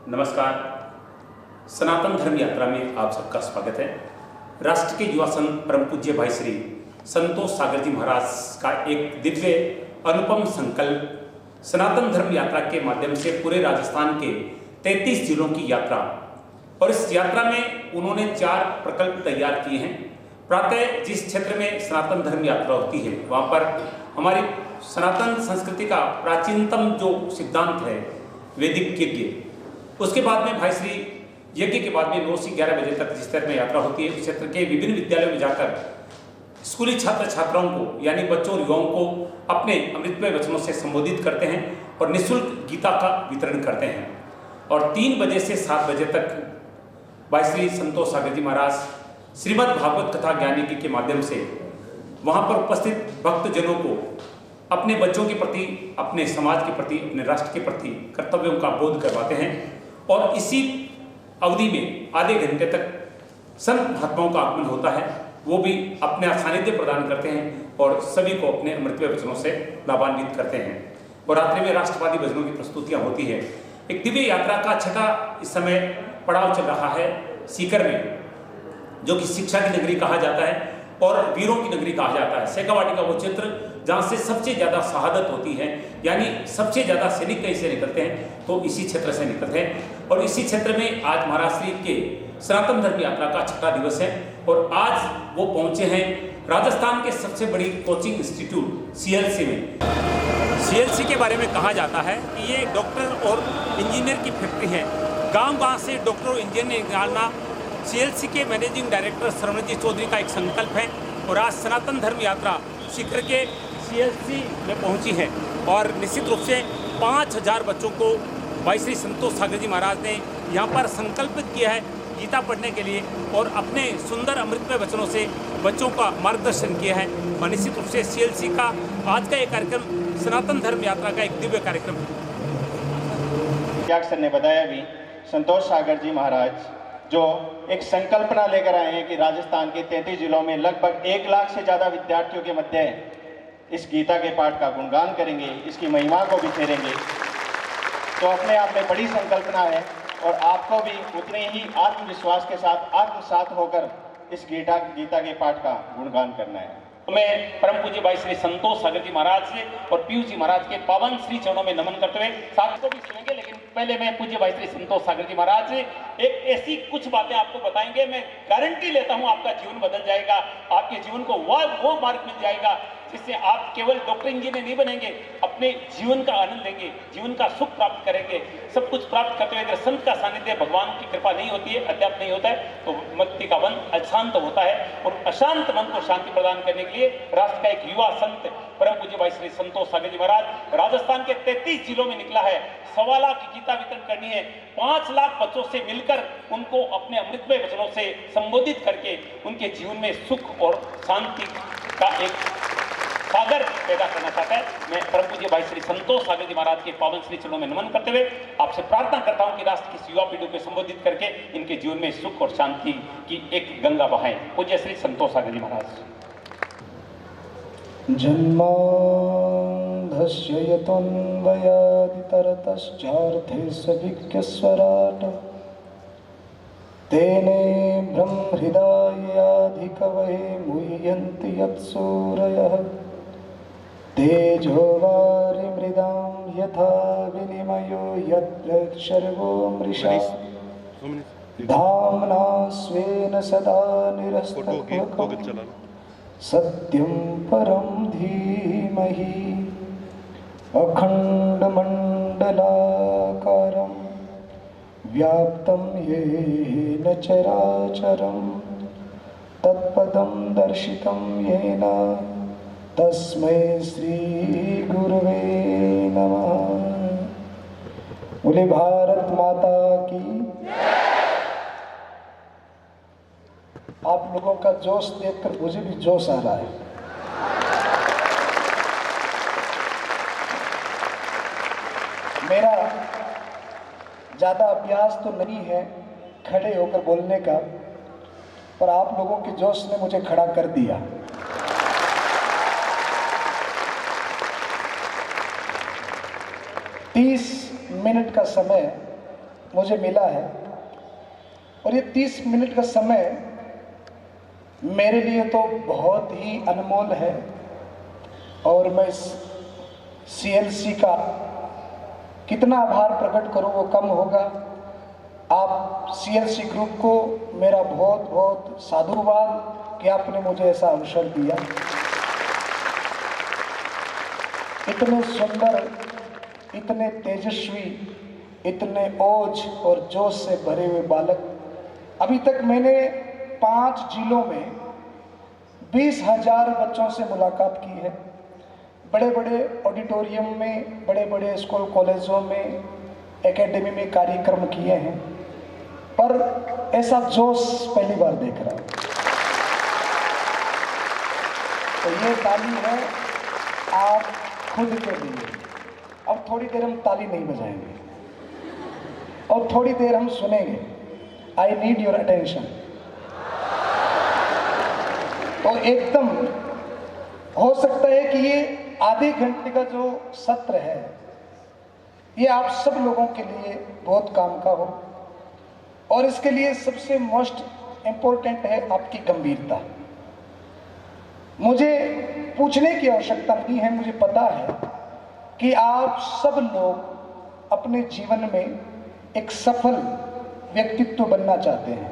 नमस्कार। सनातन धर्म यात्रा में आप सबका स्वागत है। राष्ट्र के युवा संत परम पूज्य भाई श्री संतोष सागर जी महाराज का एक दिव्य अनुपम संकल्प सनातन धर्म यात्रा के माध्यम से पूरे राजस्थान के 33 जिलों की यात्रा, और इस यात्रा में उन्होंने 4 प्रकल्प तैयार किए हैं। प्रातः जिस क्षेत्र में सनातन धर्म यात्रा होती है वहाँ पर हमारी सनातन संस्कृति का प्राचीनतम जो सिद्धांत है वैदिक यज्ञ, उसके बाद में भाई श्री यज्ञ के बाद में 9 से 11 बजे तक जिस तरह में यात्रा होती है, उस क्षेत्र के विभिन्न विद्यालयों में जाकर स्कूली छात्र छात्राओं को यानी बच्चों और युवाओं को अपने अमृतमय वचनों से संबोधित करते हैं और निःशुल्क गीता का वितरण करते हैं। और 3 बजे से 7 बजे तक भाई श्री संतोष सागर जी महाराज श्रीमद् भागवत कथा ज्ञान यज्ञ के माध्यम से वहाँ पर उपस्थित भक्तजनों को अपने बच्चों के प्रति, अपने समाज के प्रति, अपने राष्ट्र के प्रति कर्तव्यों का बोध करवाते हैं। और इसी अवधि में आधे घंटे तक संत महात्माओं का आगमन होता है, वो भी अपने सानिध्य प्रदान करते हैं और सभी को अपने अमृतमय वचनों से लाभान्वित करते हैं। और रात्रि में राष्ट्रवादी भजनों की प्रस्तुतियाँ होती है। एक दिव्य यात्रा का छठा इस समय पड़ाव चल रहा है सीकर में, जो कि शिक्षा की नगरी कहा जाता है और वीरों की नगरी कहा जाता है। शेखावाटी का वो क्षेत्र जहाँ से सबसे ज़्यादा शहादत होती है, यानी सबसे ज़्यादा सैनिक कहीं से निकलते हैं तो इसी क्षेत्र से निकलते हैं। और इसी क्षेत्र में आज महाराज श्री के सनातन धर्म यात्रा का छठा दिवस है और आज वो पहुँचे हैं राजस्थान के सबसे बड़ी कोचिंग इंस्टीट्यूट CLC में। CLC के बारे में कहा जाता है कि ये डॉक्टर और इंजीनियर की फैक्ट्री है। गाँव से डॉक्टर और इंजीनियर निकालना CLC के मैनेजिंग डायरेक्टर सरवणजीत चौधरी का एक संकल्प है। और आज सनातन धर्म यात्रा सीकर के CLC में पहुंची है और निश्चित रूप से 5000 बच्चों को भाई श्री संतोष सागर जी महाराज ने यहाँ पर संकल्पित किया है गीता पढ़ने के लिए और अपने सुंदर अमृतमय वचनों से बच्चों का मार्गदर्शन किया है। और निश्चित रूप से CLC का आज का ये कार्यक्रम सनातन धर्म यात्रा का एक दिव्य कार्यक्रम है। सर ने बताया भी, संतोष सागर जी महाराज जो एक संकल्पना लेकर आए हैं कि राजस्थान के 33 जिलों में लगभग 1 लाख से ज़्यादा विद्यार्थियों के मध्य इस गीता के पाठ का गुणगान करेंगे, इसकी महिमा को बिखेरेंगे, तो अपने आप में बड़ी संकल्पना है। और आपको भी उतने ही आत्मविश्वास के साथ आत्मसात होकर इस गीता के पाठ का गुणगान करना है। मैं परम पूज्य भाई श्री संतोष सागर जी महाराज से और पीयूष जी महाराज के पावन श्री चरणों में नमन करते हुए साथ को भी सुनेंगे, लेकिन पहले मैं पूज्य भाई श्री संतोष सागर जी महाराज से एक ऐसी कुछ बातें आपको बताएंगे। मैं गारंटी लेता हूं आपका जीवन बदल जाएगा, आपके जीवन को वो मार्ग मिल जाएगा जिससे आप केवल डॉक्टर इंजीनियर नहीं बनेंगे, अपने जीवन का आनंद लेंगे, जीवन का सुख प्राप्त करेंगे। सब कुछ प्राप्त करते हुए अगर संत का सानिध्य, भगवान की कृपा नहीं होती है, अध्यात्म नहीं होता है, तो मस्ती का मन अशांत होता है। और अशांत मन को शांति प्रदान करने के लिए राष्ट्र का एक युवा संत परम पूज्य भाई श्री संतोष सागर जी महाराज राजस्थान के 33 जिलों में निकला है। 1.25 लाख की गीता वितरण करनी है। 5 लाख बच्चों से मिलकर उनको अपने अमृतमय वचनों से संबोधित करके उनके जीवन में सुख और शांति का एक सागर पैदा करना चाहता है। मैं परम पूज्य भाई श्री संतोष सागर जी महाराज के पावन श्री चरणों में नमन करते हुए आपसे प्रार्थना करता हूं कि राष्ट्र की युवा पीढ़ी को संबोधित करके इनके जीवन में सुख और शांति की एक गंगा बहाएं। पूज्य श्री संतोष सागर जी महाराज। जन्मांधस्य यतोऽन्वयादितरतश्चार्थेष्वभिज्ञस्वराट् तेने ब्रह्महृदायाधिकवये मुह्यन्ति यत्सूरयः तेजो वारिमृदां यथा विनिमयो यत्र सर्वो मृषा धाम्ना स्वेन सदा निरस्तकुहकं सत्यं परं धीमहि अखण्डमण्डलाकारं व्याप्तं येन चराचरं तत्पदं दर्शितं येन तस्मै श्री गुरुवे नमः। बोले भारत माता की। आप लोगों का जोश देखकर मुझे भी जोश आ रहा है। मेरा ज़्यादा अभ्यास तो नहीं है खड़े होकर बोलने का, पर आप लोगों के जोश ने मुझे खड़ा कर दिया। मिनट का समय मुझे मिला है, और ये 30 मिनट का समय मेरे लिए तो बहुत ही अनमोल है। और मैं इस CLC का कितना आभार प्रकट करूं वो कम होगा। आप CLC ग्रुप को मेरा बहुत बहुत साधुवाद कि आपने मुझे ऐसा अवसर दिया। इतने सुंदर, इतने तेजस्वी, इतने ओज और जोश से भरे हुए बालक, अभी तक मैंने 5 जिलों में 20,000 बच्चों से मुलाकात की है। बड़े बड़े ऑडिटोरियम में, बड़े बड़े स्कूल कॉलेजों में, एकेडमी में कार्यक्रम किए हैं, पर ऐसा जोश पहली बार देख रहा हूँ। तो ये ताली है आप खुद के लिए। अब थोड़ी देर हम ताली नहीं बजाएंगे और थोड़ी देर हम सुनेंगे। I need your attention. तो एकदम हो सकता है कि ये आधे घंटे का जो सत्र है ये आप सब लोगों के लिए बहुत काम का हो, और इसके लिए सबसे मोस्ट इम्पोर्टेंट है आपकी गंभीरता। मुझे पूछने की आवश्यकता नहीं है, मुझे पता है कि आप सब लोग अपने जीवन में एक सफल व्यक्तित्व बनना चाहते हैं,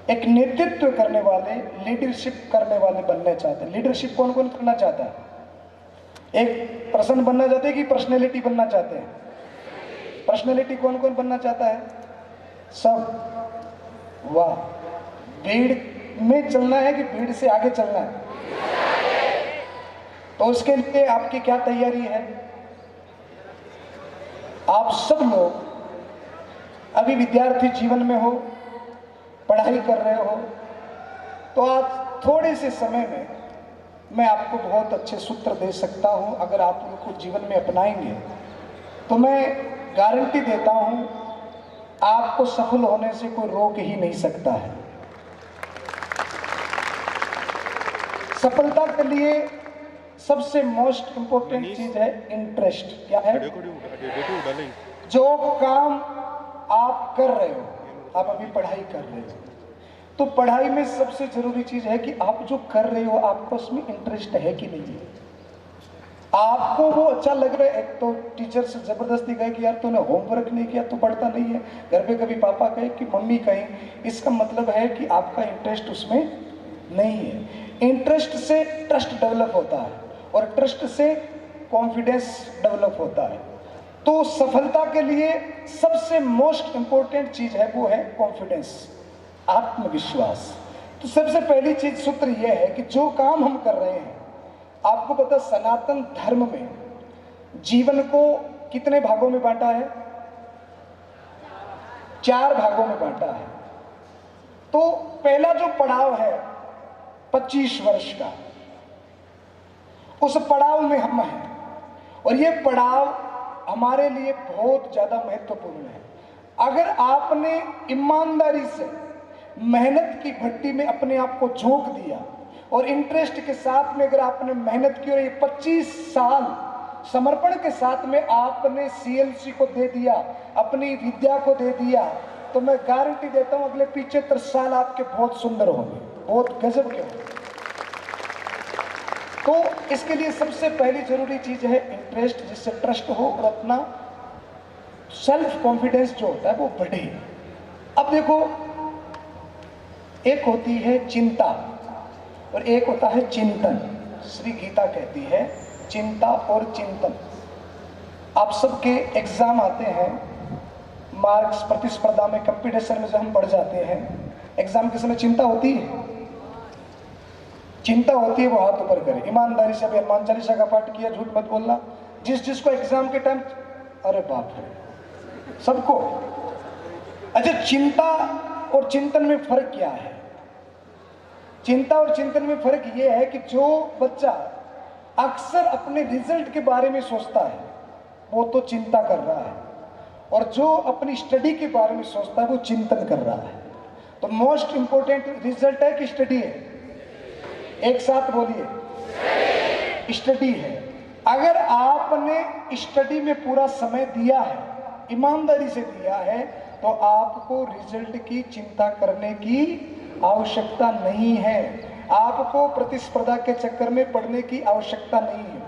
एक नेतृत्व करने वाले, लीडरशिप करने वाले बनना चाहते हैं। लीडरशिप कौन कौन करना चाहता है? एक पर्सन बनना चाहते हैं कि पर्सनैलिटी बनना चाहते हैं? पर्सनैलिटी कौन कौन बनना चाहता है? सब। वाह! भीड़ में चलना है कि भीड़ से आगे चलना है? तो उसके लिए आपकी क्या तैयारी है? आप सब लोग अभी विद्यार्थी जीवन में हो, पढ़ाई कर रहे हो, तो आज थोड़े से समय में मैं आपको बहुत अच्छे सूत्र दे सकता हूं। अगर आप उनको जीवन में अपनाएंगे तो मैं गारंटी देता हूं आपको सफल होने से कोई रोक ही नहीं सकता है। सफलता के लिए सबसे मोस्ट इंपोर्टेंट चीज है इंटरेस्ट। क्या है? जो काम आप कर रहे हो, आप अभी पढ़ाई कर रहे हो, तो पढ़ाई में सबसे जरूरी चीज है कि आप जो कर रहे हो आपको उसमें इंटरेस्ट है कि नहीं है। आपको वो अच्छा लग रहा है। एक तो टीचर से जबरदस्ती कहे कि यार तूने होमवर्क नहीं किया, तू पढ़ता नहीं है, घर पे कभी पापा कहे कि मम्मी कहे, इसका मतलब है कि आपका इंटरेस्ट उसमें नहीं है। इंटरेस्ट से ट्रस्ट डेवलप होता है और ट्रस्ट से कॉन्फिडेंस डेवलप होता है। तो सफलता के लिए सबसे मोस्ट इंपोर्टेंट चीज है वो है कॉन्फिडेंस, आत्मविश्वास। तो सबसे पहली चीज सूत्र यह है कि जो काम हम कर रहे हैं, आपको पता सनातन धर्म में जीवन को कितने भागों में बांटा है? 4 भागों में बांटा है। तो पहला जो पड़ाव है 25 वर्ष का, उस पड़ाव में हम हैं, और ये पड़ाव हमारे लिए बहुत ज्यादा महत्वपूर्ण है। अगर आपने ईमानदारी से मेहनत की भट्टी में अपने आप को झोंक दिया और इंटरेस्ट के साथ में अगर आपने मेहनत की और ये 25 साल समर्पण के साथ में आपने CLC को दे दिया, अपनी विद्या को दे दिया, तो मैं गारंटी देता हूं अगले 75 साल आपके बहुत सुंदर होंगे, बहुत गजब के होंगे। तो इसके लिए सबसे पहली जरूरी चीज है इंटरेस्ट, जिससे ट्रस्ट हो और अपना सेल्फ कॉन्फिडेंस जो होता है वो बढ़े। अब देखो, एक होती है चिंता और एक होता है चिंतन। श्री गीता कहती है चिंता और चिंतन। आप सबके एग्जाम आते हैं, मार्क्स प्रतिस्पर्धा में, कंपटीशन में जब हम बढ़ जाते हैं, एग्जाम के समय चिंता होती है। चिंता होती है वो हाथ ऊपर करे, ईमानदारी से। अभी हनुमान चालीसा का पाठ किया, झूठ मत बोलना। जिसको एग्जाम के टाइम, अरे बाप रे, सबको। अच्छा, चिंता और चिंतन में फर्क क्या है? चिंता और चिंतन में फर्क यह है कि जो बच्चा अक्सर अपने रिजल्ट के बारे में सोचता है वो तो चिंता कर रहा है, और जो अपनी स्टडी के बारे में सोचता है वो चिंतन कर रहा है। तो मोस्ट इंपोर्टेंट रिजल्ट है कि स्टडी है? एक साथ बोलिए, स्टडी है। अगर आपने स्टडी में पूरा समय दिया है, ईमानदारी से दिया है, तो आपको रिजल्ट की चिंता करने की आवश्यकता नहीं है। आपको प्रतिस्पर्धा के चक्कर में पड़ने की आवश्यकता नहीं है।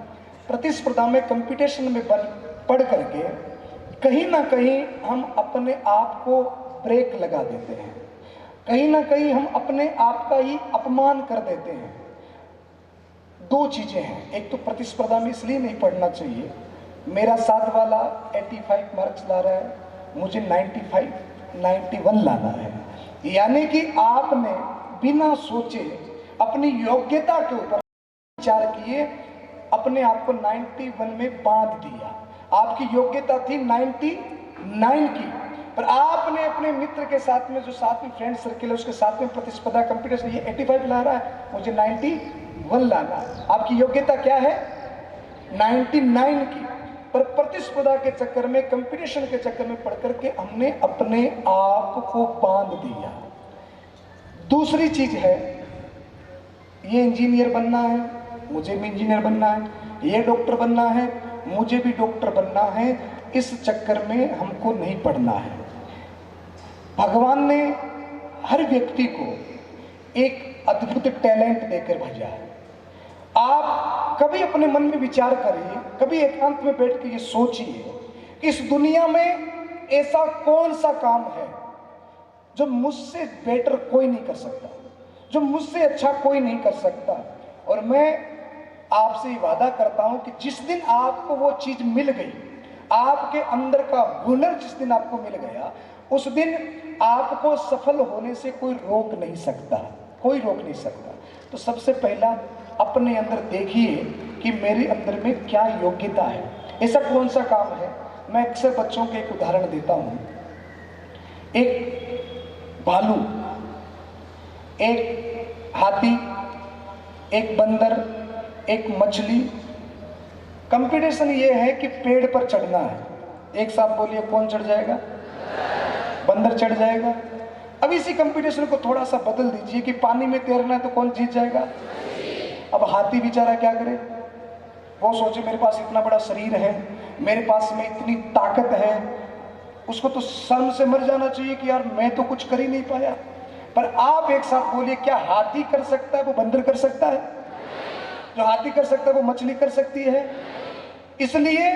प्रतिस्पर्धा में, कंपटीशन में पढ़ करके कहीं ना कहीं हम अपने आप को ब्रेक लगा देते हैं, कहीं ना कहीं हम अपने आप का ही अपमान कर देते हैं। दो चीजें हैं, एक तो प्रतिस्पर्धा में इसलिए नहीं पढ़ना चाहिए, मेरा साथ वाला 85 मार्क्स ला रहा है, मुझे 95, 91 लाना है, यानी कि आपने बिना सोचे अपनी योग्यता के ऊपर विचार किए, अपने आप को 91 में बांध दिया। आपकी योग्यता थी 99 की, पर आपने अपने मित्र के साथ में, जो साथ में फ्रेंड सर्किल है, उसके साथ में प्रतिस्पर्धा, कंपटीशन, ये 85 ला रहा है, मुझे 91 लाना है। आपकी योग्यता क्या है? 99 की, पर प्रतिस्पर्धा के चक्कर में, कंपटीशन के चक्कर में पड़ करके हमने अपने आप को बांध दिया। दूसरी चीज है, ये इंजीनियर बनना है, मुझे भी इंजीनियर बनना है, ये डॉक्टर बनना है, मुझे भी डॉक्टर बनना है, इस चक्कर में हमको नहीं पढ़ना है। भगवान ने हर व्यक्ति को एक अद्भुत टैलेंट देकर भेजा है। आप कभी अपने मन में विचार करिए, कभी एकांत में बैठ के ये सोचिए कि इस दुनिया में ऐसा कौन सा काम है जो मुझसे बेटर कोई नहीं कर सकता, जो मुझसे अच्छा कोई नहीं कर सकता। और मैं आपसे वादा करता हूं कि जिस दिन आपको वो चीज मिल गई, आपके अंदर का हुनर जिस दिन आपको मिल गया, उस दिन आपको सफल होने से कोई रोक नहीं सकता, कोई रोक नहीं सकता। तो सबसे पहला अपने अंदर देखिए कि मेरे अंदर में क्या योग्यता है, ऐसा कौन सा काम है। मैं अक्सर बच्चों के एक उदाहरण देता हूं, एक भालू, एक हाथी, एक बंदर, एक मछली, कंपटीशन ये है कि पेड़ पर चढ़ना है। एक साथ बोलिए, कौन चढ़ जाएगा? बंदर चढ़ जाएगा। अब इसी कंपटीशन को थोड़ा सा बदल दीजिए कि पानी में तैरना है तो कौन जीत जाएगा? अब हाथी बेचारा क्या करे? वो सोचे मेरे पास इतना बड़ा शरीर है, मेरे पास में इतनी ताकत है, उसको तो शर्म से मर जाना चाहिए कि यार मैं तो कुछ कर ही नहीं पाया। पर आप एक साथ बोलिए, क्या हाथी कर सकता है वो बंदर कर सकता है? जो हाथी कर सकता है वो मछली कर सकती है। इसलिए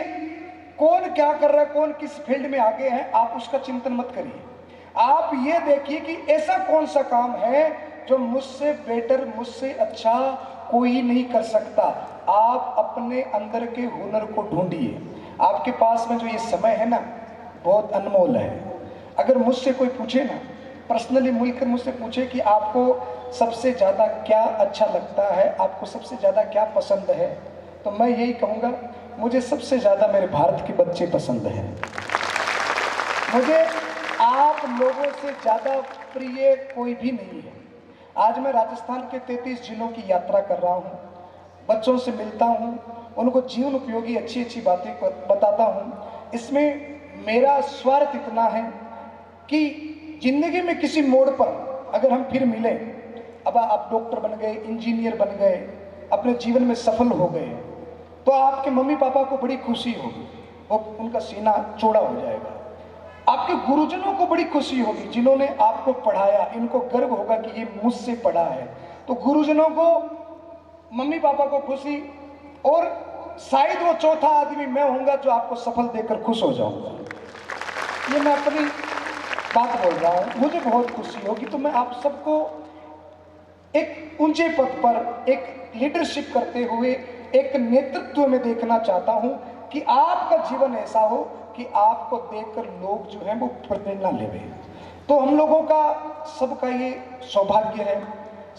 कौन क्या कर रहा है, कौन किस फील्ड में आगे है, आप उसका चिंतन मत करिए। आप ये देखिए कि ऐसा कौन सा काम है जो मुझसे बेटर, मुझसे अच्छा कोई नहीं कर सकता। आप अपने अंदर के हुनर को ढूंढिए। आपके पास में जो ये समय है ना, बहुत अनमोल है। अगर मुझसे कोई पूछे ना, पर्सनली मिलकर मुझसे पूछे कि आपको सबसे ज़्यादा क्या अच्छा लगता है, आपको सबसे ज़्यादा क्या पसंद है, तो मैं यही कहूँगा, मुझे सबसे ज़्यादा मेरे भारत के बच्चे पसंद हैं। मुझे आप लोगों से ज़्यादा प्रिय कोई भी नहीं है। आज मैं राजस्थान के 33 जिलों की यात्रा कर रहा हूँ, बच्चों से मिलता हूँ, उनको जीवन उपयोगी अच्छी अच्छी बातें बताता हूँ। इसमें मेरा स्वार्थ इतना है कि जिंदगी में किसी मोड़ पर अगर हम फिर मिले, अब आप डॉक्टर बन गए, इंजीनियर बन गए, अपने जीवन में सफल हो गए, तो आपके मम्मी पापा को बड़ी खुशी होगी, वो उनका सीना चौड़ा हो जाएगा। आपके गुरुजनों को बड़ी खुशी होगी जिन्होंने आपको पढ़ाया, इनको गर्व होगा कि ये मुझसे पढ़ा है। तो गुरुजनों को, मम्मी पापा को खुशी, और शायद वो चौथा आदमी मैं होऊंगा जो आपको सफल देकर खुश हो जाऊंगा। ये मैं अपनी बात बोल रहा हूँ, मुझे बहुत खुशी होगी। तो मैं आप सबको एक ऊंचे पद पर, एक लीडरशिप करते हुए, एक नेतृत्व में देखना चाहता हूं कि आपका जीवन ऐसा हो कि आपको देखकर लोग जो हैं वो प्रेरणा लेवें। तो हम लोगों का, सबका ये सौभाग्य है,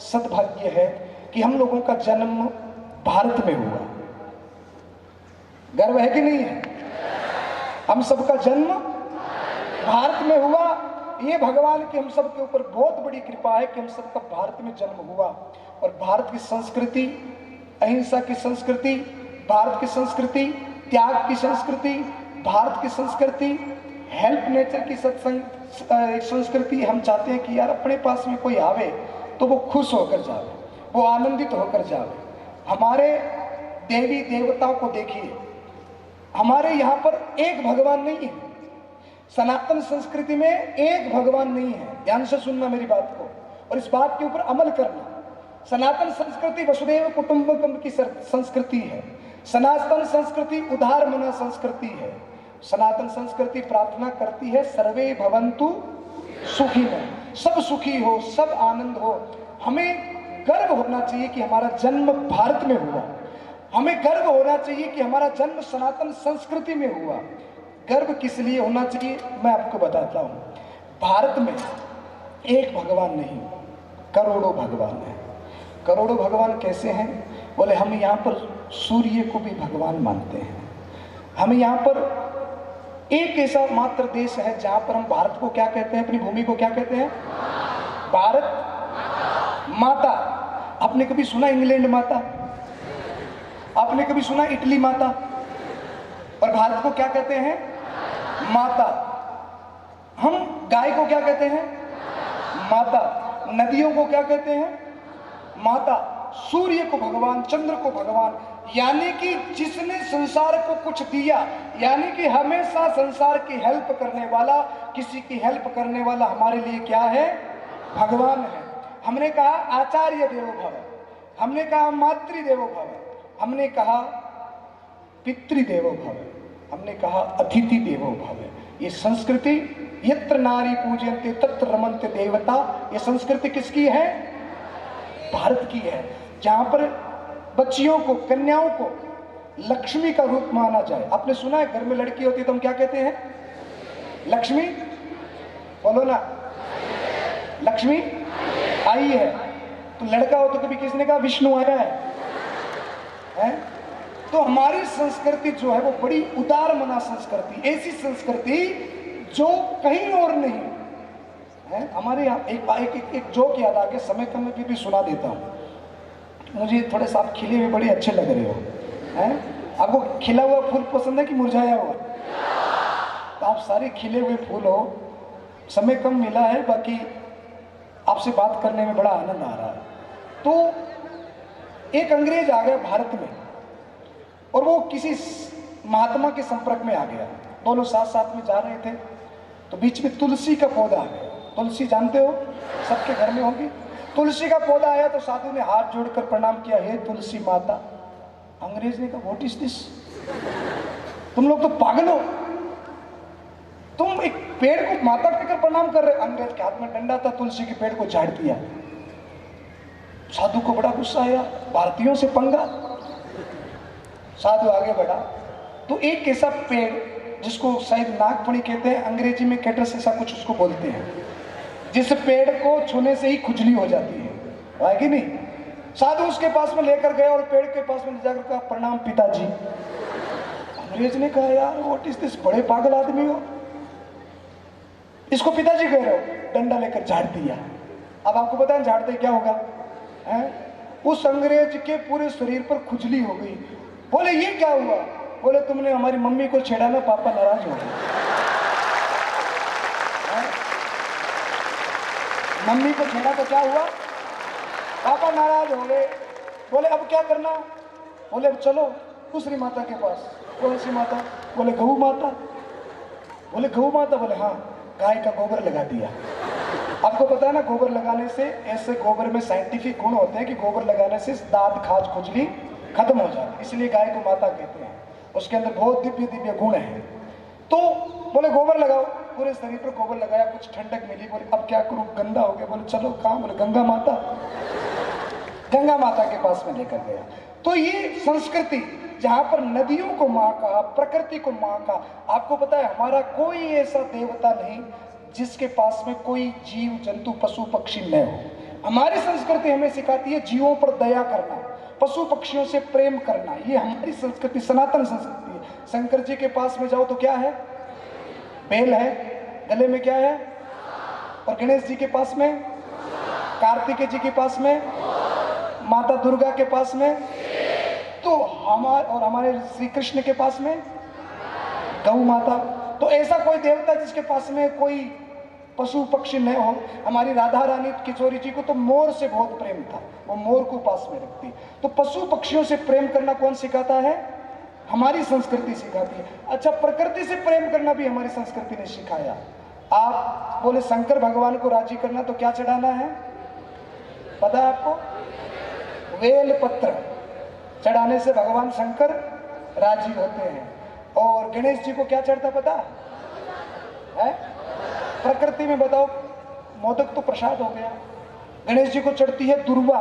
सद्भाग्य है कि हम लोगों का जन्म भारत में हुआ। गर्व है कि नहीं है? हम सबका जन्म भारत में हुआ। ये भगवान की हम सब के ऊपर बहुत बड़ी कृपा है कि हम सबका भारत में जन्म हुआ। और भारत की संस्कृति, अहिंसा की संस्कृति, भारत की संस्कृति, त्याग की संस्कृति, भारत की संस्कृति, हेल्प नेचर की संस्कृति। हम चाहते हैं कि यार अपने पास में कोई आवे तो वो खुश होकर जावे, वो आनंदित होकर जावे। हमारे देवी देवताओं को देखिए, हमारे यहाँ पर एक भगवान नहीं है, सनातन संस्कृति में एक भगवान नहीं है। ध्यान से सुनना मेरी बात को और इस बात के ऊपर अमल करना। सनातन संस्कृति वसुधैव कुटुंबकम की संस्कृति है। सनातन संस्कृति उदार मना संस्कृति है। सनातन संस्कृति प्रार्थना करती है सर्वे भवन्तु सुखिनः, सब सुखी हो, सब आनंद हो। हमें गर्व होना चाहिए कि हमारा जन्म भारत में हुआ। हमें गर्व होना चाहिए कि हमारा जन्म सनातन संस्कृति में हुआ। गर्व किस लिए होना चाहिए मैं आपको बताता हूँ। भारत में एक भगवान नहीं, करोड़ों भगवान हैं। करोड़ों भगवान कैसे हैं? बोले हम यहाँ पर सूर्य को भी भगवान मानते हैं। हम यहाँ पर एक ऐसा मात्र देश है जहाँ पर हम भारत को क्या कहते हैं, अपनी भूमि को क्या कहते हैं? भारत माता। आपने कभी सुना इंग्लैंड माता? आपने कभी सुना इटली माता? और भारत को क्या कहते हैं? माता। हम गाय को क्या कहते हैं? माता। नदियों को क्या कहते हैं? माता। सूर्य को भगवान, चंद्र को भगवान। यानी कि जिसने संसार को कुछ दिया, यानी कि हमेशा संसार की हेल्प करने वाला, किसी की हेल्प करने वाला हमारे लिए क्या है? भगवान है। हमने कहा आचार्य देवो भव, हमने कहा मातृदेवो भव, हमने कहा पितृदेवो भव, हमने कहा अतिथि देवो भव। ये संस्कृति यत्र नारी पूजयन्ते तत्र रमन्ते देवता, ये संस्कृति किसकी है? भारत की है। जहां पर बच्चियों को, कन्याओं को लक्ष्मी का रूप माना जाए। आपने सुना है घर में लड़की होती है तो हम क्या कहते हैं? लक्ष्मी। बोलो ना, लक्ष्मी आई है। तो लड़का हो तो कभी किसने कहा विष्णु आया है? तो हमारी संस्कृति जो है वो बड़ी उदार मना संस्कृति, ऐसी संस्कृति जो कहीं और नहीं है। हमारे यहाँ एक जोक याद आ गया, समय कम में भी सुना देता हूँ। मुझे थोड़े से आप खिले हुए बड़े अच्छे लग रहे हो, हैं? आपको खिला हुआ फूल पसंद है कि मुरझाया हुआ? तो आप सारे खिले हुए फूल हो। समय कम मिला है, बाकी आपसे बात करने में बड़ा आनंद आ रहा है। तो एक अंग्रेज आ गया भारत में और वो किसी महात्मा के संपर्क में आ गया। दोनों साथ साथ में जा रहे थे तो बीच में तुलसी का पौधा आ गया। तुलसी जानते हो, सबके घर में होगी। तुलसी का पौधा आया तो साधु ने हाथ जोड़कर प्रणाम किया, हे तुलसी माता। अंग्रेज ने कहा व्हाट इज दिस, तुम लोग तो पागल हो, तुम एक पेड़ को माता कहकर प्रणाम कर रहे हो। अंग्रेज के हाथ में डंडा था, तुलसी के पेड़ को झाड़ दिया। साधु को बड़ा गुस्सा आया, भारतीयों से पंगा। साधु आगे बढ़ा तो एक ऐसा पेड़ जिसको शायद नागफणी कहते हैं, अंग्रेजी में कैटस ऐसा कुछ उसको बोलते हैं, जिस पेड़ को छूने से ही खुजली हो जाती है कि नहीं। साधु उसके पास में लेकर गया और पेड़ के पास में जाकर कहा प्रणाम पिताजी। अंग्रेज ने कहा यार व्हाट इज दिस, बड़े पागल आदमी हो, इसको पिताजी कह रहे हो। डंडा लेकर झाड़ दिया। अब आपको पता है झाड़ते क्या होगा? उस अंग्रेज के पूरे शरीर पर खुजली हो गई। बोले ये क्या हुआ? बोले तुमने हमारी मम्मी को छेड़ा ना, पापा नाराज हो गए। मम्मी को छेड़ा तो क्या हुआ? पापा नाराज हो गए। बोले अब क्या करना? बोले अब चलो दूसरी माता के पास। कौन सी माता? बोले गऊ माता। बोले गऊ माता? बोले हाँ, गाय का गोबर लगा दिया। आपको पता है ना, गोबर लगाने से, ऐसे गोबर में साइंटिफिक गुण होते हैं कि गोबर लगाने से दांत, खाज, खुजली खत्म हो जाए, इसलिए गाय को माता कहते हैं। उसके अंदर बहुत दिव्य दिव्य गुण है। तो बोले गोबर लगाओ, पूरे शरीर पर गोबर लगाया, कुछ ठंडक मिली। बोले अब क्या करूं, गंदा हो गया। बोले चलो कहाँ? बोले गंगा माता। गंगा माता के पास में लेकर गया। तो ये संस्कृति जहां पर नदियों को माँ कहा, प्रकृति को माँ कहा। आपको पता है हमारा कोई ऐसा देवता नहीं जिसके पास में कोई जीव जंतु पशु पक्षी न हो। हमारी संस्कृति हमें सिखाती है जीवों पर दया करना, पशु पक्षियों से प्रेम करना। ये हमारी संस्कृति, सनातन संस्कृति है। शंकर जी के पास में जाओ तो क्या है? बेल है, गले में क्या है? और गणेश जी के पास में, कार्तिकेय जी के पास में, माता दुर्गा के पास में, तो हमारे श्री कृष्ण के पास में गौ माता। तो ऐसा कोई देवता जिसके पास में कोई पशु पक्षी न हो। हमारी राधा रानी किशोरी जी को तो मोर से बहुत प्रेम था, वो मोर को पास में रखती। तो पशु पक्षियों से प्रेम करना कौन सिखाता है? हमारी संस्कृति सिखाती है। अच्छा, प्रकृति से प्रेम करना भी हमारी संस्कृति ने सिखाया। आप बोले शंकर भगवान को राजी करना तो क्या चढ़ाना है, पता है आपको? बेल पत्र चढ़ाने से भगवान शंकर राजी होते हैं। और गणेश जी को क्या चढ़ता पता है? प्रकृति में बताओ, मोदक तो प्रसाद हो गया, गणेश जी को चढ़ती है दुर्वा।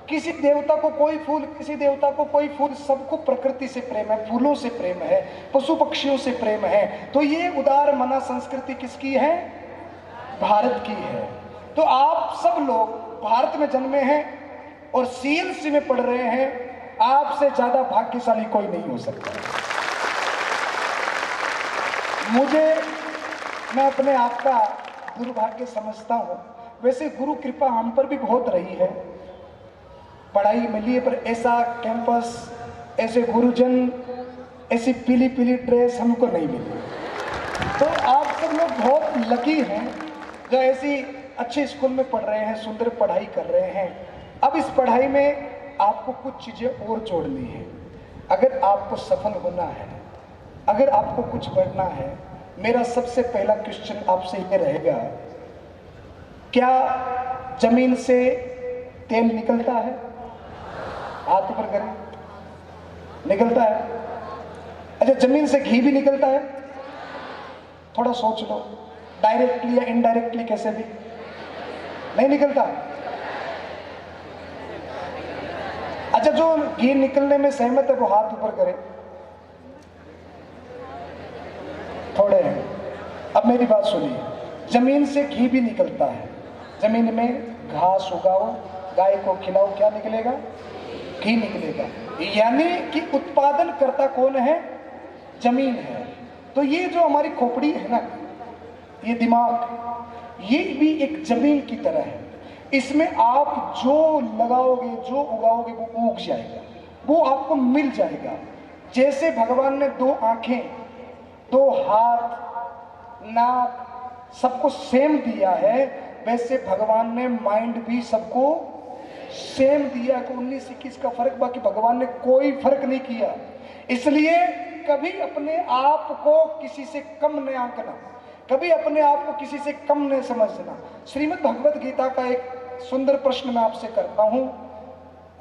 किसी देवता को कोई फूल, किसी देवता को कोई फूल, सबको प्रकृति से प्रेम है, फूलों से प्रेम है, पशु पक्षियों से प्रेम है। तो ये उदार मना संस्कृति किसकी है? भारत की है। तो आप सब लोग भारत में जन्मे हैं और सीएलसी में पढ़ रहे हैं, आपसे ज्यादा भाग्यशाली कोई नहीं हो सकता। मैं अपने आप का दुर्भाग्य समझता हूं। वैसे गुरु कृपा हम पर भी बहुत रही है, पढ़ाई मिली है, पर ऐसा कैंपस, ऐसे गुरुजन, ऐसी पीली पीली ड्रेस हमको नहीं मिली। तो आप सब लोग बहुत लकी हैं जो ऐसी अच्छे स्कूल में पढ़ रहे हैं, सुंदर पढ़ाई कर रहे हैं। अब इस पढ़ाई में आपको कुछ चीजें और जोड़नी है। अगर आपको सफल होना है, अगर आपको कुछ बढ़ना है, मेरा सबसे पहला क्वेश्चन आपसे ये रहेगा, क्या जमीन से तेल निकलता है? हाथ ऊपर करें। निकलता है? अच्छा, जमीन से घी भी निकलता है? थोड़ा सोच लो, डायरेक्टली या इनडायरेक्टली, कैसे भी नहीं निकलता। अच्छा, जो घी निकलने में सहमत है वो हाथ ऊपर करे। थोड़े हैं। अब मेरी बात सुनिए, जमीन से घी भी निकलता है। जमीन में घास उगाओ, गाय को खिलाओ, क्या निकलेगा? घी निकलेगा। यानी कि उत्पादन करता कौन है? जमीन है। तो ये जो हमारी खोपड़ी है ना, ये दिमाग, ये भी एक जमीन की तरह है। इसमें आप जो लगाओगे, जो उगाओगे, वो उग जाएगा, वो आपको मिल जाएगा। जैसे भगवान ने दो आंखें, दो हाथ, नाक, सबको सेम दिया है, वैसे भगवान ने माइंड भी सबको सेम दिया कि 19-21 का फर्क, बाकी भगवान ने कोई फर्क नहीं किया। इसलिए कभी अपने आप को किसी से कम न आंकना, कभी अपने आप को किसी से कम न समझना। श्रीमद् भगवत गीता का एक सुंदर प्रश्न मैं आपसे करता हूं,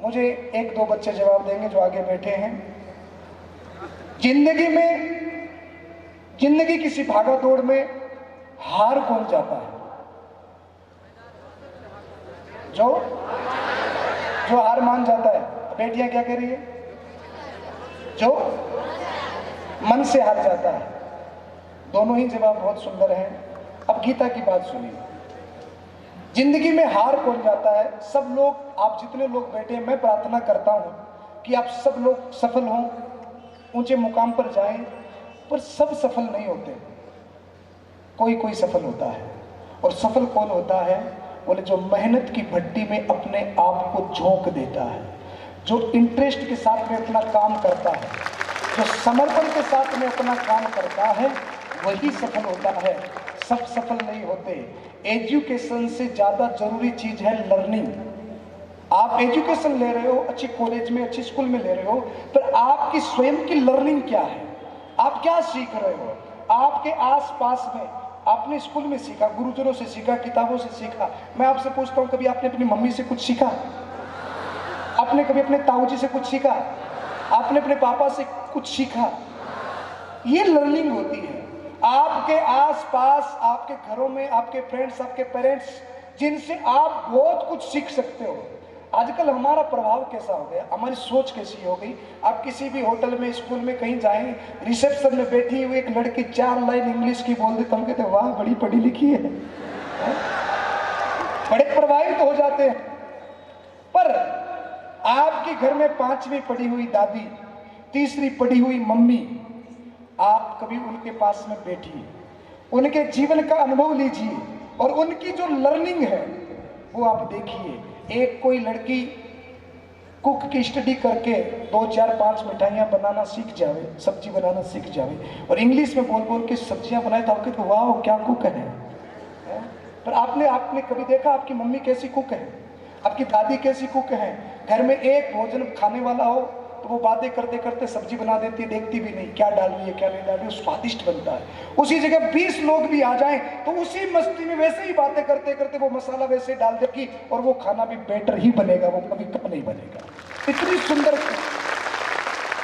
मुझे 1-2 बच्चे जवाब देंगे जो आगे बैठे हैं। जिंदगी किसी भागा दौड़ में हार कौन जाता है? जो हार मान जाता है। बेटियां क्या कह रही है? जो मन से हार जाता है। दोनों ही जवाब बहुत सुंदर हैं। अब गीता की बात सुनिए। जिंदगी में हार कौन जाता है? सब लोग, आप जितने लोग बैठे हैं, मैं प्रार्थना करता हूं कि आप सब लोग सफल हों, ऊंचे मुकाम पर जाएं, पर सब सफल नहीं होते, कोई कोई सफल होता है। और सफल कौन होता है? बोले जो मेहनत की भट्टी में अपने आप को झोंक देता है, जो इंटरेस्ट के साथ में अपना काम करता है, जो समर्पण के साथ में अपना काम करता है, वही सफल होता है। सब सफल नहीं होते। एजुकेशन से ज्यादा जरूरी चीज है लर्निंग। आप एजुकेशन ले रहे हो, अच्छी कॉलेज में, अच्छी स्कूल में ले रहे हो, पर आपकी स्वयं की लर्निंग क्या है? आप क्या सीख रहे हो? आपके आसपास में आपने स्कूल में सीखा, गुरुजनों से सीखा, किताबों से सीखा। मैं आपसे पूछता हूं, कभी आपने अपनी मम्मी से कुछ सीखा? आपने कभी अपने ताऊजी से कुछ सीखा? आपने अपने पापा से कुछ सीखा? ये लर्निंग होती है। आपके आसपास, आपके घरों में, आपके फ्रेंड्स, आपके पेरेंट्स, जिनसे आप बहुत कुछ सीख सकते हो। आजकल हमारा प्रभाव कैसा हो गया, हमारी सोच कैसी हो गई। आप किसी भी होटल में, स्कूल में कहीं जाएं, रिसेप्शन में बैठी हुई एक लड़की 4 लाइन इंग्लिश की बोल दे तो हम कहते हैं वाह बड़ी पढ़ी लिखी है, बड़े प्रभावित हो जाते हैं। पर आपके घर में 5वीं पढ़ी हुई दादी, 3री पढ़ी हुई मम्मी, आप कभी उनके पास में बैठिए, उनके जीवन का अनुभव लीजिए और उनकी जो लर्निंग है वो आप देखिए। एक कोई लड़की कुक की स्टडी करके 2, 4, 5 मिठाइयाँ बनाना सीख जावे, सब्जी बनाना सीख जावे और इंग्लिश में बोल बोल के सब्जियाँ बनाए तो आप कहते वाह क्या कुक है। पर आपने कभी देखा आपकी मम्मी कैसी कुक है, आपकी दादी कैसी कुक है? घर में एक भोजन खाने वाला हो, तो वो बातें करते करते सब्जी बना देती है, देखती भी नहीं क्या डाल रही है क्या नहीं डाल रही है, स्वादिष्ट बनता है। उसी जगह 20 लोग भी आ जाएं तो उसी मस्ती में वैसे ही बातें करते करते वो मसाला वैसे डाल देगी और वो खाना भी बेटर ही बनेगा, वो कभी कम नहीं बनेगा। इतनी सुंदर।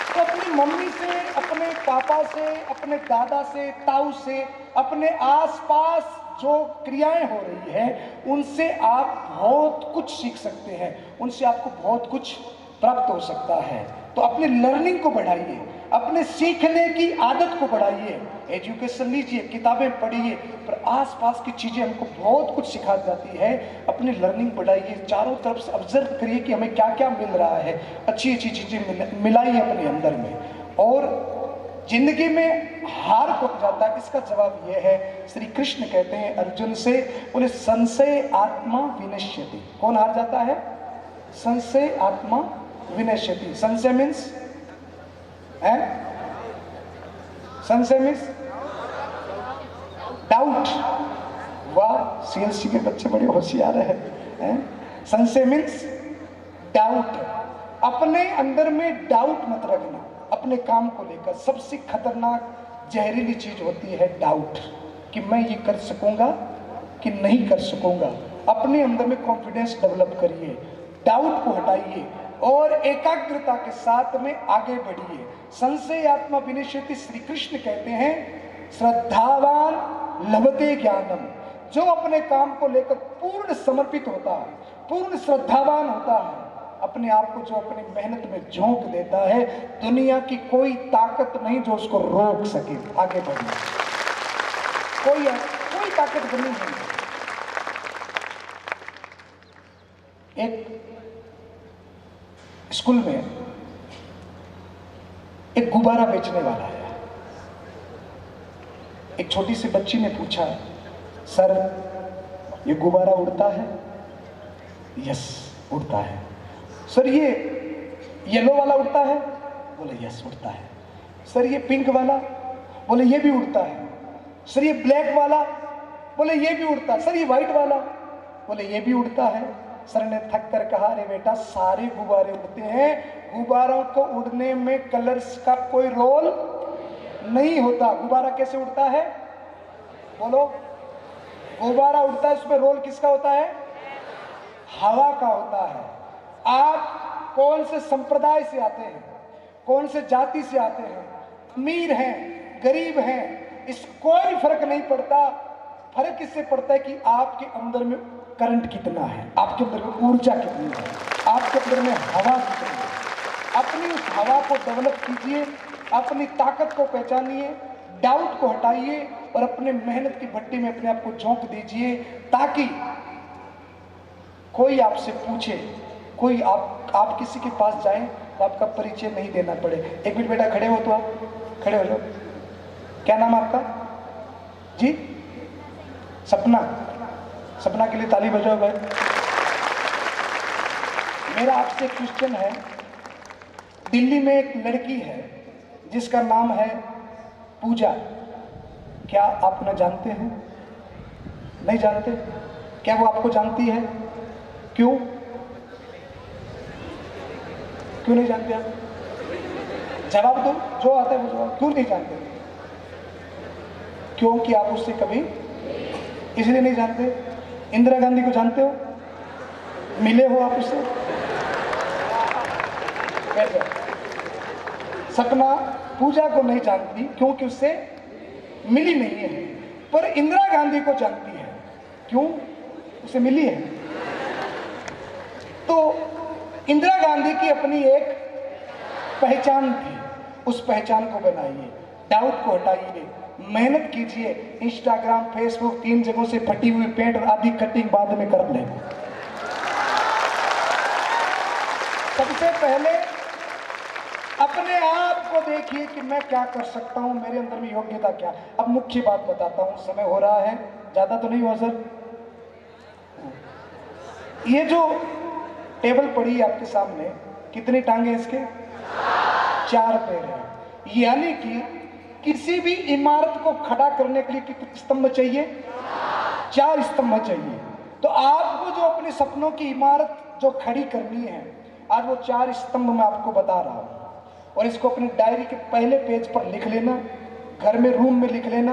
तो अपनी मम्मी से, अपने पापा से, अपने दादा से, ताऊ से, अपने आसपास जो क्रियाएं हो रही है उनसे आप बहुत कुछ सीख सकते हैं, उनसे आपको बहुत कुछ प्राप्त हो सकता है। तो अपने लर्निंग को बढ़ाइए, अपने सीखने की आदत को बढ़ाइए, एजुकेशन लीजिए, किताबें पढ़िए, पर आसपास की चीजें हमको बहुत कुछ सिखा जाती है। अपनी लर्निंग बढ़ाइए, चारों तरफ से ऑब्जर्व करिए कि हमें क्या क्या मिल रहा है, अच्छी अच्छी चीजें मिलाइए अपने अंदर में। और जिंदगी में हार कौन जाता है, इसका जवाब यह है, श्री कृष्ण कहते हैं अर्जुन से, बोले संशय आत्मा विनश्यति। कौन हार जाता है? संशय आत्मा विनश्यति। संशय मीन्स संशय मीन्स डाउट। वाह, सीएलसी के बच्चे बड़े होशियार हैं। संशय मीन्स डाउट। अपने अंदर में डाउट मत रखना अपने काम को लेकर। सबसे खतरनाक जहरीली चीज होती है डाउट, कि मैं ये कर सकूंगा कि नहीं कर सकूंगा। अपने अंदर में कॉन्फिडेंस डेवलप करिए, डाउट को हटाइए और एकाग्रता के साथ में आगे बढ़िए। संशय आत्मा विनश्यति, श्री कृष्ण कहते हैं श्रद्धावान लभते ज्ञानम। जो अपने काम को लेकर पूर्ण समर्पित होता है, पूर्ण श्रद्धावान होता है, अपने आप को जो अपनी मेहनत में झोंक देता है, दुनिया की कोई ताकत नहीं जो उसको रोक सके आगे बढ़ने। कोई ताकत बनी नहीं। एक स्कूल में एक गुब्बारा बेचने वाला है। एक छोटी सी बच्ची ने पूछा, सर ये गुब्बारा उड़ता है? यस उड़ता है। सर ये येलो वाला उड़ता है? बोले यस उड़ता है। सर ये पिंक वाला? बोले ये भी उड़ता है। सर ये ब्लैक वाला? बोले ये भी उड़ता है। सर ये व्हाइट वाला? बोले ये भी उड़ता है। सर ने थक कर कहा, अरे बेटा सारे गुब्बारे उड़ते हैं, गुब्बारों को उड़ने में कलर्स का कोई रोल नहीं होता। गुब्बारा कैसे उड़ता है? बोलो। गुब्बारा उड़ता है, उसमें रोल किसका होता है? हवा का होता है। आप कौन से संप्रदाय से आते हैं, कौन से जाति से आते हैं, अमीर हैं गरीब हैं, इस कोई फर्क नहीं पड़ता। फर्क इससे पड़ता है कि आपके अंदर में करंट कितना है, आपके अंदर में ऊर्जा कितनी है, आपके अंदर में हवा कितनी है। अपनी उस हवा को डेवलप कीजिए, अपनी ताकत को पहचानिए, डाउट को हटाइए और अपने मेहनत की भट्टी में अपने आप को झोंक दीजिए, ताकि कोई आपसे पूछे, कोई आप किसी के पास जाएं तो आपका परिचय नहीं देना पड़े। एक मिनट बेटा खड़े हो, तो आप खड़े हो जाओ। क्या नाम आपका? जी सपना। सपना के लिए ताली बजाओ भाई। मेरा आपसे क्वेश्चन है, दिल्ली में एक लड़की है जिसका नाम है पूजा। क्या आप न जानते हैं? नहीं जानते? क्या वो आपको जानती है? क्यों क्यों नहीं जानते आप? जवाब दो, जो आता है वो जवाब। क्यों नहीं जानते? क्योंकि आप उससे कभी इसलिए नहीं जानते। इंदिरा गांधी को जानते हो? मिले हो आप उससे? कैसे? सपना पूजा को नहीं जानती क्योंकि उससे मिली नहीं है, पर इंदिरा गांधी को जानती है। क्यों? उसे मिली है। तो इंदिरा गांधी की अपनी एक पहचान थी, उस पहचान को बनाइए, डाउट को हटाइए, मेहनत कीजिए। इंस्टाग्राम फेसबुक 3 जगहों से फटी हुई पेंट और आधी कटिंग बाद में कर लेंगे। सबसे पहले अपने आप को देखिए कि मैं क्या कर सकता हूं, मेरे अंदर में योग्यता क्या। अब मुख्य बात बताता हूं, समय हो रहा है, ज्यादा तो नहीं हुआ सर। ये जो टेबल पड़ी है आपके सामने, कितनी टांगे इसके? 4 पैर है। यानी कि किसी भी इमारत को खड़ा करने के लिए कितने स्तंभ चाहिए? 4 स्तंभ चाहिए। तो आपको जो अपने सपनों की इमारत जो खड़ी करनी है, आज वो 4 स्तंभ मैं आपको बता रहा हूं। और इसको अपनी डायरी के पहले पेज पर लिख लेना, घर में रूम में लिख लेना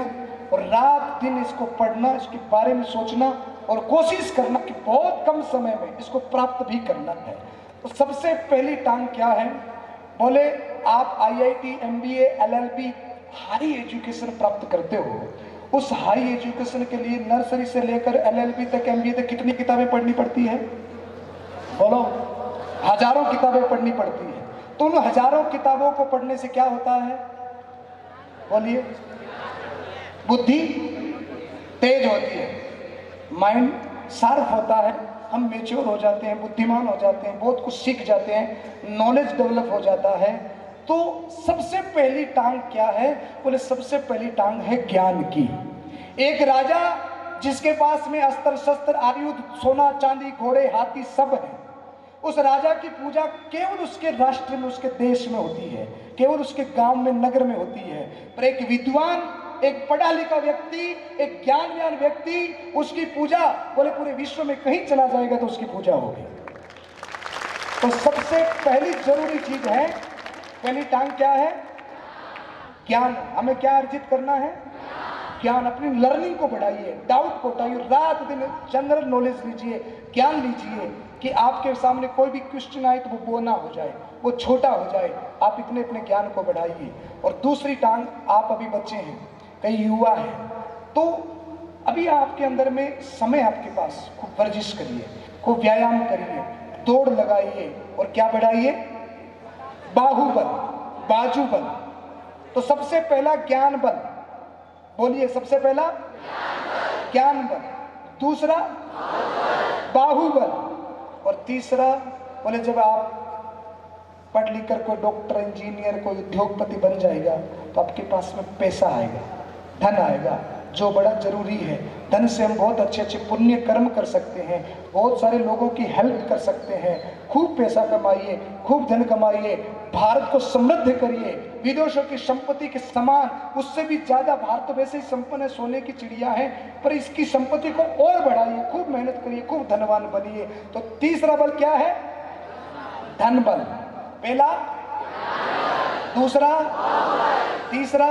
और रात दिन इसको पढ़ना, इसके बारे में सोचना और कोशिश करना कि बहुत कम समय में इसको प्राप्त भी करना है। तो सबसे पहली टांग क्या है? बोले आप IIT, MBA, LLB high education प्राप्त करते हो, उस हाई एजुकेशन के लिए नर्सरी से लेकर LLB तक, MBA तक कितनी किताबें पढ़नी पड़ती है? बोलो, हजारों किताबें पढ़नी पड़ती है। तो उन हजारों किताबों को पढ़ने से क्या होता है? बोलिए, बुद्धि तेज होती है, माइंड शार्प होता है, हम मेच्योर हो जाते हैं, बुद्धिमान हो जाते हैं, बहुत कुछ सीख जाते हैं, नॉलेज डेवलप हो जाता है। तो सबसे पहली टांग क्या है? बोले सबसे पहली टांग है ज्ञान की। एक राजा जिसके पास में अस्त्र शस्त्र आयुध सोना चांदी घोड़े हाथी सब है, उस राजा की पूजा केवल उसके राष्ट्र में, उसके देश में होती है, केवल उसके गांव में, नगर में होती है। पर एक विद्वान, एक पढ़ा लिखा व्यक्ति, एक ज्ञानवान व्यक्ति, उसकी पूजा बोले पूरे विश्व में कहीं चला जाएगा तो उसकी पूजा होगी। तो सबसे पहली जरूरी चीज है, पहली टांग क्या है? ज्ञान। हमें क्या अर्जित करना है? ज्ञान। अपनी लर्निंग को बढ़ाइए, डाउट को हटाइए, रात दिन जनरल नॉलेज लीजिए, ज्ञान लीजिए कि आपके सामने कोई भी क्वेश्चन आए तो वो बोना हो जाए, वो छोटा हो जाए। आप इतने अपने ज्ञान को बढ़ाइए। और दूसरी टांग, आप अभी बच्चे हैं, कई युवा हैं, तो अभी आपके अंदर में समय आपके पास, खूब वर्जिश करिए, खूब व्यायाम करिए, दौड़ लगाइए और क्या बढ़ाइए? बाहुबल, बाजूबल। तो सबसे पहला ज्ञान बल, बोलिए सबसे पहला ज्ञान बल, दूसरा बाहुबल और तीसरा बोले जब आप पढ़ लिख कर कोई डॉक्टर, इंजीनियर, कोई उद्योगपति बन जाएगा तो आपके पास में पैसा आएगा, धन आएगा, जो बड़ा जरूरी है। धन से हम बहुत अच्छे अच्छे पुण्य कर्म कर सकते हैं, बहुत सारे लोगों की हेल्प कर सकते हैं। खूब पैसा कमाइए, खूब धन कमाइए, भारत को समृद्ध करिए, विदेशों की संपत्ति के समान, उससे भी ज्यादा। भारत तो वैसे ही संपन्न है, सोने की चिड़िया है, पर इसकी संपत्ति को और बढ़ाइए, खूब मेहनत करिए, खूब धनवान बनिए। तो तीसरा बल क्या है? धन बल। पहला, दूसरा, तीसरा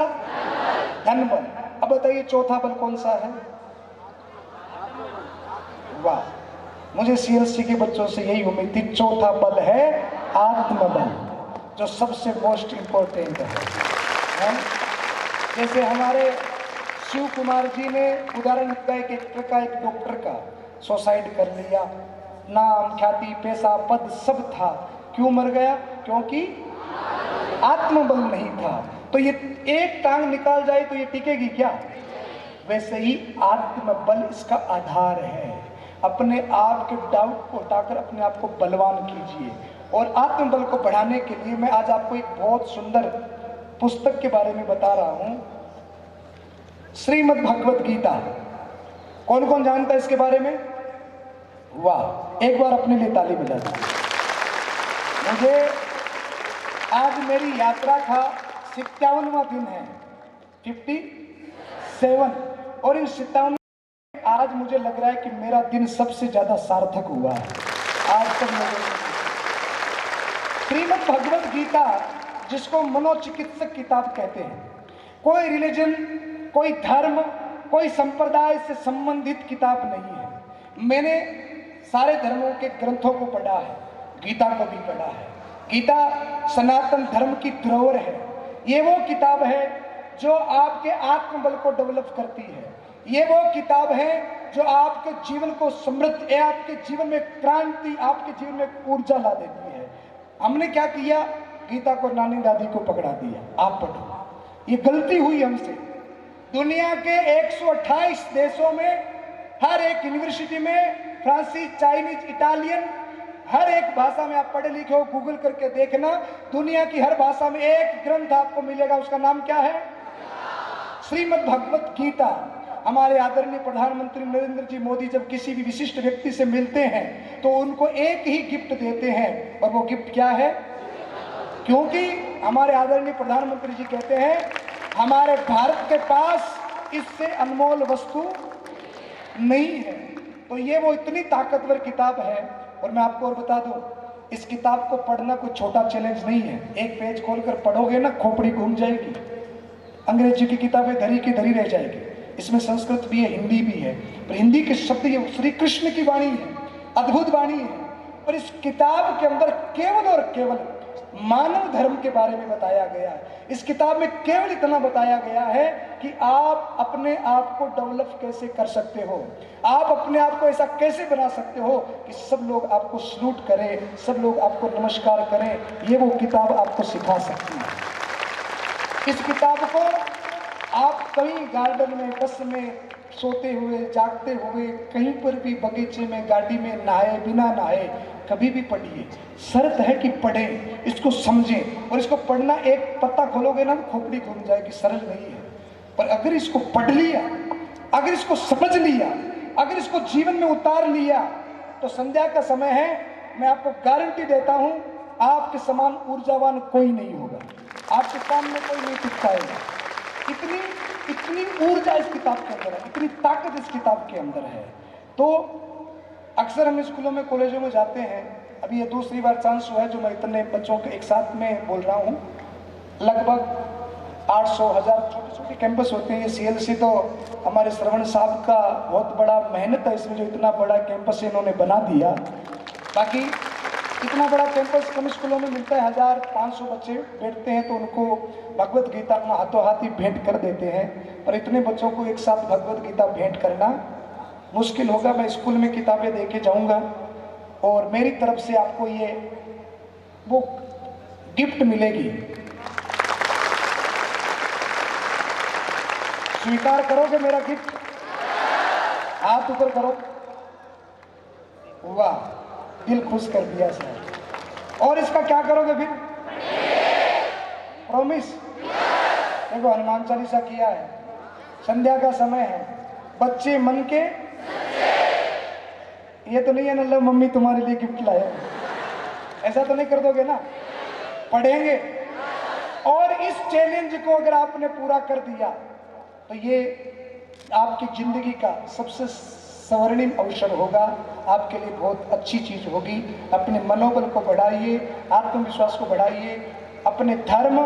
धन बल। अब बताइए चौथा बल कौन सा है? वाह, मुझे CLC के बच्चों से यही उम्मीद थी। चौथा बल है आत्मबल, जो सबसे मोस्ट इंपॉर्टेंट है। जैसे हमारे शिव कुमार जी ने उदाहरण दिया, एक डॉक्टर का सुसाइड कर लिया, नाम, ख्याति, पैसा, पद सब था, क्यों मर गया? क्योंकि आत्मबल नहीं था। तो ये एक टांग निकाल जाए तो ये टिकेगी क्या? वैसे ही आत्मबल इसका आधार है। अपने आप के डाउट को हटाकर अपने आप को बलवान कीजिए। और आत्मबल को बढ़ाने के लिए मैं आज आपको एक बहुत सुंदर पुस्तक के बारे में बता रहा हूं, श्रीमद् भगवत गीता। कौन कौन जानता है इसके बारे में? वाह, एक बार अपने लिए ताली बजा दीजिए। मुझे आज मेरी यात्रा का 57वां दिन है, 57, और इन 57 आज मुझे लग रहा है कि मेरा दिन सबसे ज्यादा सार्थक हुआ है आज तक। श्रीमद् भगवत गीता, जिसको मनोचिकित्सक किताब कहते हैं, कोई रिलीजन, कोई धर्म, कोई संप्रदाय से संबंधित किताब नहीं है। मैंने सारे धर्मों के ग्रंथों को पढ़ा है, गीता को भी पढ़ा है। गीता सनातन धर्म की धरोहर है। ये वो किताब है जो आपके आत्मबल को डेवलप करती है। ये वो किताब है जो आपके जीवन को समृद्ध, आपके जीवन में क्रांति, आपके जीवन में ऊर्जा ला देती है। हमने क्या किया? गीता को नानी दादी को पकड़ा दिया, आप पढ़ो। ये गलती हुई हमसे। दुनिया के 128 देशों में, हर एक यूनिवर्सिटी में, फ्रांसीसी, चाइनीज, इटालियन, हर एक भाषा में आप पढ़े लिखे हो, गूगल करके देखना, दुनिया की हर भाषा में एक ग्रंथ आपको मिलेगा। उसका नाम क्या है? श्रीमद् भगवत गीता। हमारे आदरणीय प्रधानमंत्री नरेंद्र जी मोदी जब किसी भी विशिष्ट व्यक्ति से मिलते हैं तो उनको एक ही गिफ्ट देते हैं, और वो गिफ्ट क्या है? क्योंकि हमारे आदरणीय प्रधानमंत्री जी कहते हैं हमारे भारत के पास इससे अनमोल वस्तु नहीं है। तो ये वो इतनी ताकतवर किताब है। और मैं आपको और बता दूं, इस किताब को पढ़ना कोई छोटा चैलेंज नहीं है। एक पेज खोलकर पढ़ोगे ना, खोपड़ी घूम जाएगी, अंग्रेजी की किताबें धरी की धरी रह जाएगी। इसमें संस्कृत भी है, हिंदी भी है, पर हिंदी के शब्द ये श्री कृष्ण की वाणी है, अद्भुत वाणी है। और इस किताब के अंदर केवल और केवल मानव धर्म के बारे में बताया गया है। इस किताब में केवल इतना बताया गया है कि आप अपने आप को डेवलप कैसे कर सकते हो, आप अपने आप को ऐसा कैसे बना सकते हो कि सब लोग आपको सलूट करें, सब लोग आपको नमस्कार करें। ये वो किताब आपको सिखा सकती है। इस किताब को आप कहीं गार्डन में, बस में, सोते हुए, जागते हुए, कहीं पर भी, बगीचे में, गाड़ी में, नहाए बिना नहाए कभी भी पढ़िए। शर्त है कि पढ़ें, इसको समझें। और इसको पढ़ना, एक पत्ता खोलोगे ना तो खोपड़ी घूम जाएगी, सरल नहीं है। पर अगर इसको पढ़ लिया, अगर इसको समझ लिया, अगर इसको जीवन में उतार लिया, तो संध्या का समय है, मैं आपको गारंटी देता हूं, आपके समान ऊर्जावान कोई नहीं होगा, आपके सामने कोई नहीं टिक पाएगा। इतनी ऊर्जा इस किताब के अंदर है, इतनी ताकत इस किताब के अंदर है। तो अक्सर हम स्कूलों में, कॉलेजों में जाते हैं। अभी ये दूसरी बार चांस हुआ है जो मैं इतने बच्चों के एक साथ में बोल रहा हूँ। लगभग 800 1000 छोटे छोटे कैंपस होते हैं। ये CLC तो हमारे श्रवण साहब का बहुत बड़ा मेहनत है इसमें, जो इतना बड़ा कैंपस इन्होंने बना दिया। बाकी इतना बड़ा कैंपस कम स्कूलों में मिलता है। 1500 बच्चे बैठते हैं तो उनको भगवत गीता हाथों हाथ ही भेंट कर देते हैं। पर इतने बच्चों को एक साथ भगवत गीता भेंट करना मुश्किल होगा। मैं स्कूल में किताबें देके जाऊंगा और मेरी तरफ से आपको ये वो गिफ्ट मिलेगी। स्वीकार करोगे मेरा गिफ्ट? हाथ ऊपर करो। वाह, दिल खुश कर दिया सर। और इसका क्या करोगे फिर? प्रॉमिस? देखो, हनुमान चालीसा किया है, संध्या का समय है, बच्चे मन के, ये तो नहीं है ना लो मम्मी तुम्हारे लिए गिफ्ट लाए, ऐसा तो नहीं कर दोगे ना? पढ़ेंगे। और इस चैलेंज को अगर आपने पूरा कर दिया तो ये आपकी जिंदगी का सबसे स्वर्णिम अवसर होगा, आपके लिए बहुत अच्छी चीज होगी। अपने मनोबल को बढ़ाइए, आत्मविश्वास को बढ़ाइए, अपने धर्म,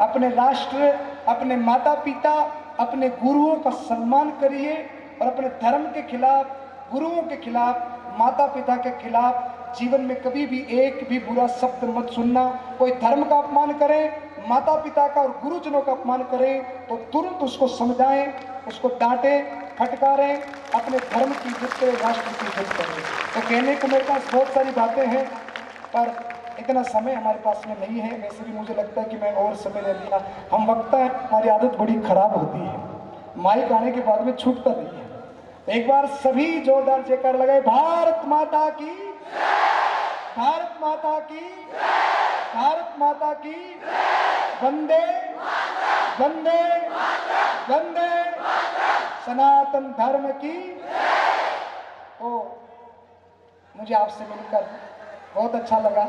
अपने राष्ट्र, अपने माता पिता, अपने गुरुओं का सम्मान करिए और अपने धर्म के खिलाफ, गुरुओं के खिलाफ, माता पिता के खिलाफ जीवन में कभी भी एक भी बुरा शब्द मत सुनना। कोई धर्म का अपमान करे, माता पिता का और गुरुजनों का अपमान करे तो तुरंत उसको समझाएं, उसको डांटें, फटकारें, अपने धर्म की इज्जत करें, राष्ट्र की इज्जत करें। तो कहने को मेरे पास बहुत सारी बातें हैं पर इतना समय हमारे पास में नहीं है। वैसे भी मुझे लगता है कि मैं और समय ले लिया। हम वक्ता है, हमारी आदत बड़ी खराब होती है, माइक आने के बाद में छूटता नहीं है। एक बार सभी जोरदार जयकार लगाए, भारत माता की, भारत माता की, भारत माता की, वंदे वंदे वंदे, सनातन धर्म की। तो मुझे आपसे मिलकर बहुत अच्छा लगा।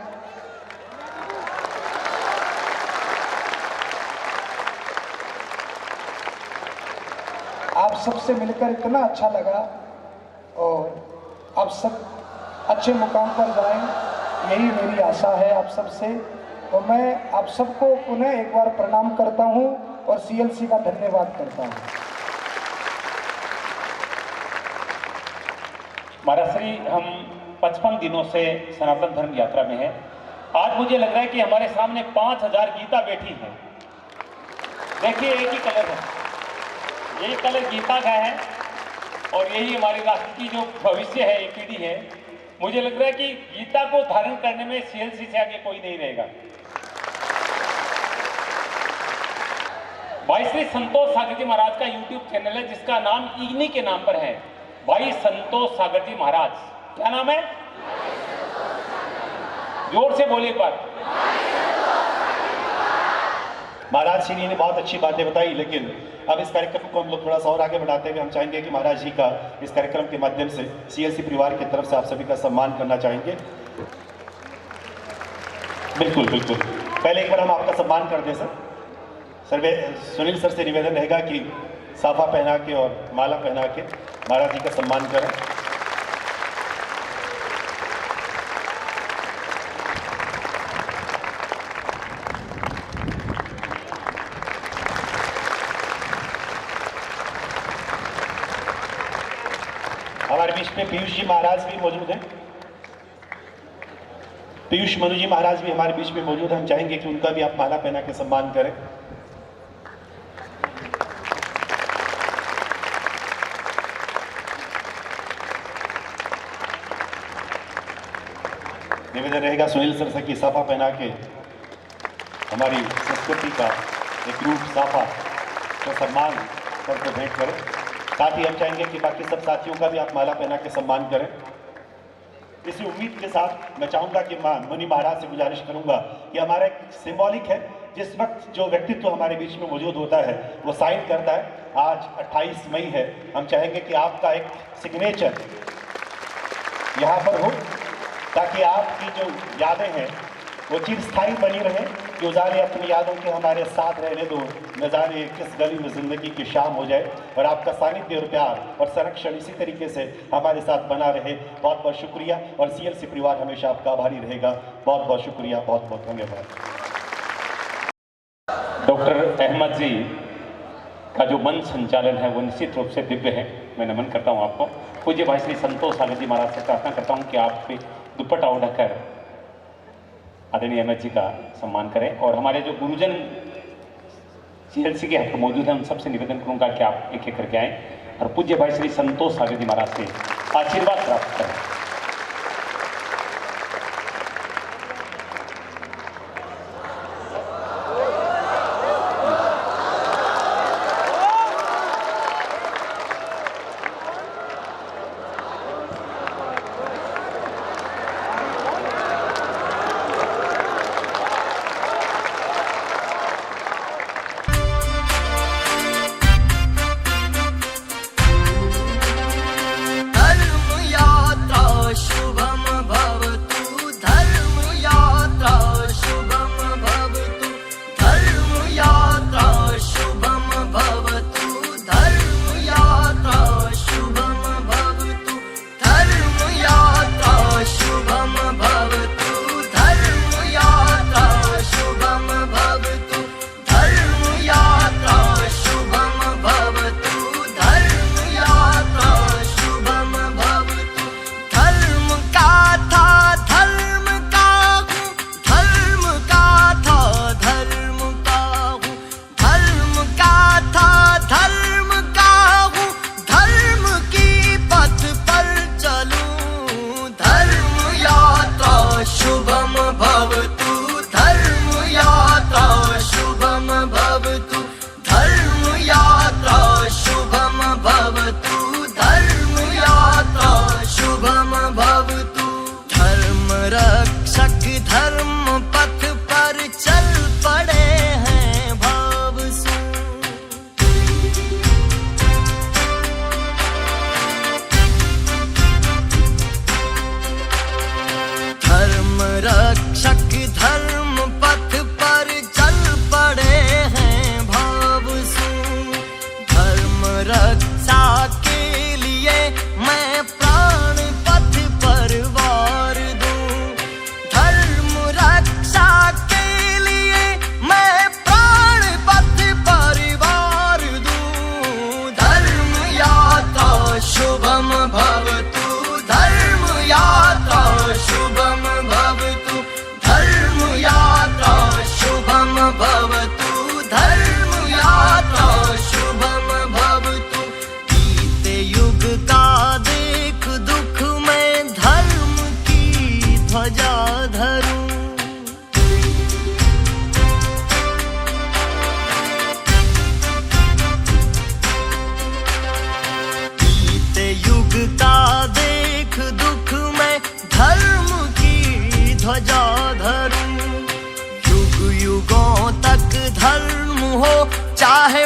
आप सबसे मिलकर इतना अच्छा लगा और आप सब अच्छे मुकाम पर जाएं, यही मेरी आशा है आप सबसे। तो मैं आप सबको पुनः एक बार प्रणाम करता हूं और CLC का धन्यवाद करता हूं। महाराज श्री, हम 55 दिनों से सनातन धर्म यात्रा में हैं। आज मुझे लग रहा है कि हमारे सामने 5000 गीता बैठी है। देखिए, एक ही कलर है, यही कलर गीता का है और यही हमारे राष्ट्र की जो भविष्य है, एक पीढ़ी है। मुझे लग रहा है कि गीता को धारण करने में CLC से आगे कोई नहीं रहेगा। भाई श्री संतोष सागर जी महाराज का YouTube चैनल है जिसका नाम इन्हीं के नाम पर है, भाई संतोष सागर जी महाराज। क्या नाम है? जोर से बोलिए एक बार। महाराज श्री ने बहुत अच्छी बातें बताई, लेकिन अब इस कार्यक्रम को हम लोग थोड़ा सा और आगे बढ़ाते हुए हम चाहेंगे कि महाराज जी का इस कार्यक्रम के माध्यम से CLC परिवार की तरफ से आप सभी का सम्मान करना चाहेंगे। बिल्कुल बिल्कुल, पहले एक बार हम आपका सम्मान कर दें सर। सुनील सर से निवेदन रहेगा कि साफा पहना के और माला पहना के महाराज जी का सम्मान करें। हमारे बीच में पीयूष जी महाराज भी मौजूद हैं। पीयूष मनु जी महाराज भी हमारे बीच में मौजूद हैं। हम चाहेंगे कि उनका भी आप माला पहना के सम्मान करें। निवेदन रहेगा सुनील सर से कि साफा पहना के हमारी संस्कृति का एक रूप साफा को सम्मान करके भेंट करें। साथ ही हम चाहेंगे कि बाकी सब साथियों का भी आप माला पहना के सम्मान करें। इसी उम्मीद के साथ मैं चाहूंगा कि मुनि महाराज से गुजारिश करूंगा कि हमारा एक सिंबॉलिक है, जिस वक्त जो व्यक्तित्व हमारे बीच में मौजूद होता है वो साइन करता है। आज 28 मई है, हम चाहेंगे कि आपका एक सिग्नेचर यहाँ पर हो ताकि आपकी जो यादें हैं वो चिरस्थायी बनी रहे। कि जाने अपनी यादों के हमारे साथ रहने दो, न जाने किस गली में जिंदगी की शाम हो जाए। और आपका सानिध्य और प्यार और संरक्षण इसी तरीके से हमारे साथ बना रहे। बहुत बहुत शुक्रिया और सीएलसी परिवार हमेशा आपका आभारी रहेगा। बहुत बहुत शुक्रिया, बहुत बहुत धन्यवाद। डॉक्टर अहमद जी का जो मंच संचालन है वो निश्चित रूप से दिव्य है। मैं नमन करता हूँ आपको। पूज्य भाई श्री संतोष सागर जी महाराज से प्रार्थना करता हूँ कि आप पे दुपट्टा उठाकर आदरणीय अहमद जी का सम्मान करें। और हमारे जो गुरुजन सीएलसी के हक मौजूद हैं उन सबसे निवेदन करूंगा कि आप एक एक करके आएँ और पूज्य भाई श्री संतोष सागर जी महाराज से आशीर्वाद प्राप्त करें। चाहे